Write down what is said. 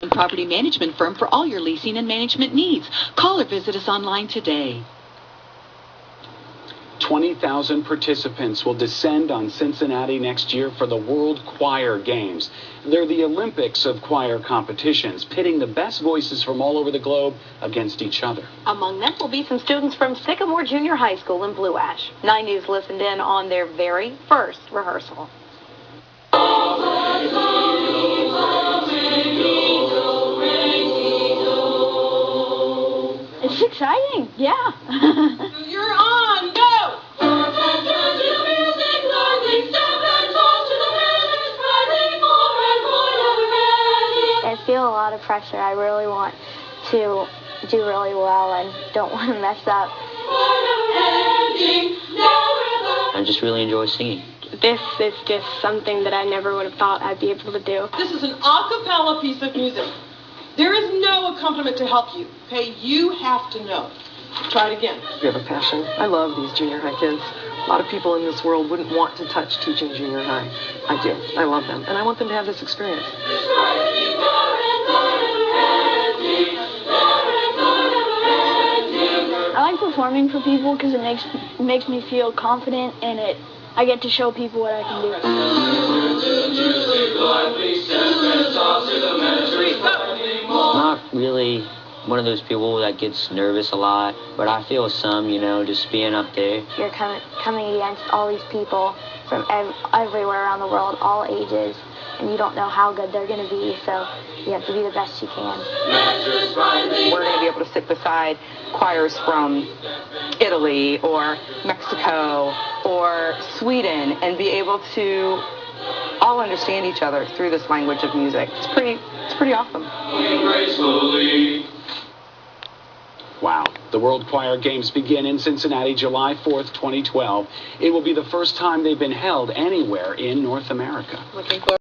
property management firm for all your leasing and management needs. Call or visit us online today. 20,000 participants will descend on Cincinnati next year for the World Choir Games. They're the Olympics of choir competitions, pitting the best voices from all over the globe against each other. Among them will be some students from Sycamore Junior High School in Blue Ash. 9 News listened in on their very first rehearsal. It's exciting, yeah. You're on, go! I feel a lot of pressure. I really want to do really well and don't want to mess up. I just really enjoy singing. This is just something that I never would have thought I'd be able to do. This is an a cappella piece of music. There is no accompaniment to help you. Okay, you have to know. Try it again. You have a passion. I love these junior high kids. A lot of people in this world wouldn't want to touch teaching junior high. I do. I love them. And I want them to have this experience. I like performing for people because it makes me feel confident, and I get to show people what I can do. Not really one of those people that gets nervous a lot, but I feel some, just being up there. You're coming against all these people from everywhere around the world, all ages, and you don't know how good they're going to be, so you have to be the best you can. We're going to be able to sit beside choirs from Italy or Mexico or Sweden and be able to all understand each other through this language of music. It's pretty awesome. Wow. The World Choir Games begin in Cincinnati July 4th, 2012. It will be the first time they've been held anywhere in North America. Looking forward.